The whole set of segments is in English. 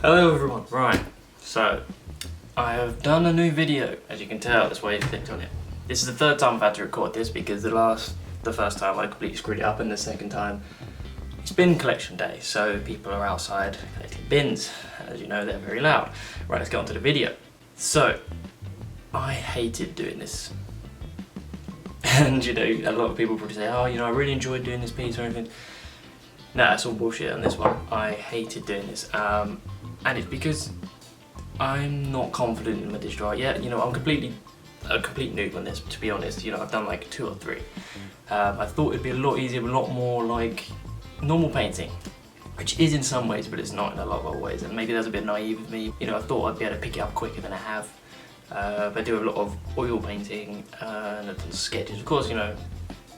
Hello everyone, right, so I have done a new video, as you can tell, that's why you clicked on it. This is the third time I've had to record this because the first time I completely screwed it up, and the second time it's bin collection day, so people are outside collecting bins. As you know, they're very loud. Right, let's get on to the video. So, I hated doing this. And you know, a lot of people probably say, oh, you know, I really enjoyed doing this piece or anything. No, that's all bullshit on this one. I hated doing this. And it's because I'm not confident in my digital art yet. You know, I'm a complete noob on this, to be honest. You know, I've done like 2 or 3. I thought it'd be a lot easier, a lot more like normal painting, which is in some ways, but it's not in a lot of other ways. And maybe that's a bit naive of me. You know, I thought I'd be able to pick it up quicker than I have. I do a lot of oil painting and I've done sketches. Of course, you know,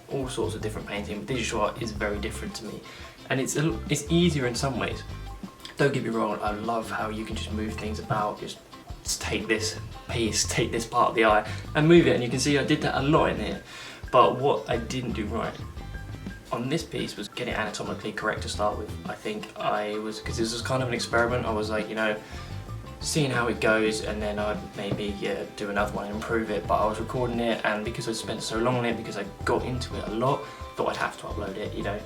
all sorts of different painting, but digital art is very different to me. And it's easier in some ways. Don't get me wrong, I love how you can just move things about, just take this piece, take this part of the eye and move it, and you can see I did that a lot in here. But what I didn't do right on this piece was get it anatomically correct to start with. I think because this was kind of an experiment, I was like, you know, seeing how it goes, and then I'd maybe do another one and improve it. But I was recording it, and because I spent so long on it, because I got into it a lot, thought I'd have to upload it, you know,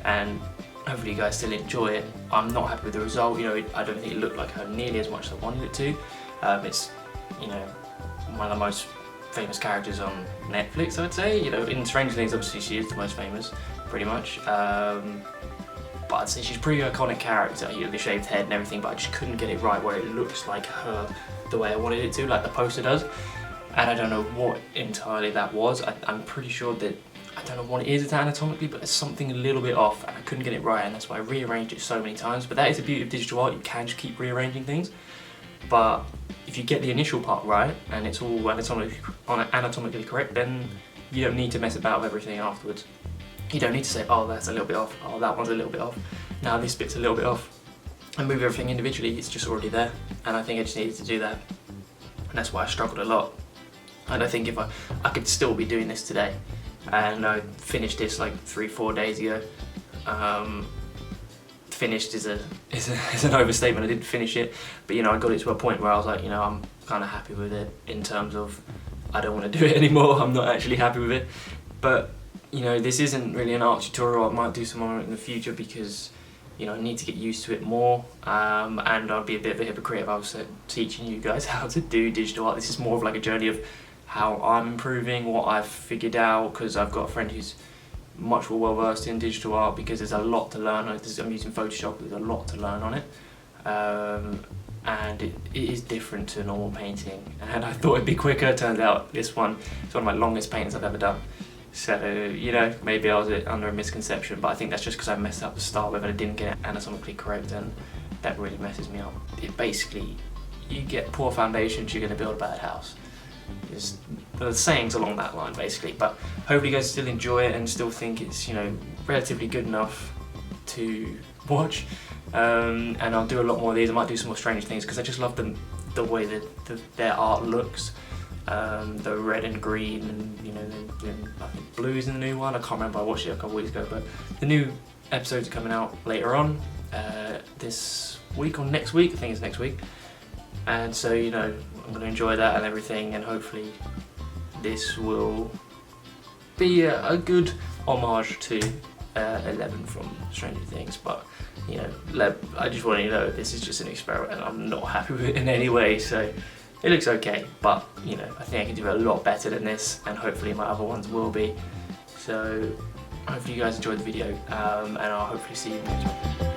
and hopefully you guys still enjoy it. I'm not happy with the result, you know, I don't think it looked like her nearly as much as I wanted it to. It's, you know, one of the most famous characters on Netflix, I'd say. You know, in Stranger Things, obviously she is the most famous, pretty much. But I'd say she's a pretty iconic character, you know, the shaved head and everything, but I just couldn't get it right where it looks like her the way I wanted it to, like the poster does. And I don't know what entirely that was. I'm pretty sure that, I don't know what it is anatomically, but it's something a little bit off, and I couldn't get it right, and that's why I rearranged it so many times. But that is the beauty of digital art, you can just keep rearranging things. But if you get the initial part right, and it's all anatomically correct, then you don't need to mess about with everything afterwards. You don't need to say, oh, that's a little bit off, oh, that one's a little bit off, now this bit's a little bit off, and move everything individually. It's just already there, and I think I just needed to do that, and that's why I struggled a lot. And I think if I could still be doing this today, and I finished this like 3-4 days ago. Finished is an overstatement. I didn't finish it, but you know, I got it to a point where I was like, you know, I'm kind of happy with it in terms of I don't want to do it anymore. I'm not actually happy with it. But you know, this isn't really an art tutorial. I might do some more in the future because, you know, I need to get used to it more, and I'd be a bit of a hypocrite if I was teaching you guys how to do digital art. This is more of like a journey of how I'm improving, what I've figured out, because I've got a friend who's much more well versed in digital art, because there's a lot to learn. I'm using Photoshop, there's a lot to learn on it, and it is different to normal painting, and I thought it'd be quicker. Turns out this one is one of my longest paintings I've ever done. So, you know, maybe I was under a misconception, but I think that's just because I messed up the start with it. I didn't get it anatomically correct, and that really messes me up. It basically, you get poor foundations, you're going to build a bad house. The sayings along that line, basically. But hopefully you guys still enjoy it and still think it's, you know, relatively good enough to watch. And I'll do a lot more of these. I might do some more Stranger Things because I just love the way that their art looks. The red and green, and you know, I think blue's in the new one. I can't remember. I watched it a couple weeks ago, but the new episodes are coming out later on this week or next week. I think it's next week. And so, you know, I'm going to enjoy that and everything, and hopefully this will be a good homage to 11 from Stranger Things. But, you know, I just want you to know this is just an experiment and I'm not happy with it in any way. So it looks okay, but, you know, I think I can do a lot better than this, and hopefully my other ones will be. So hopefully you guys enjoyed the video, and I'll hopefully see you next one.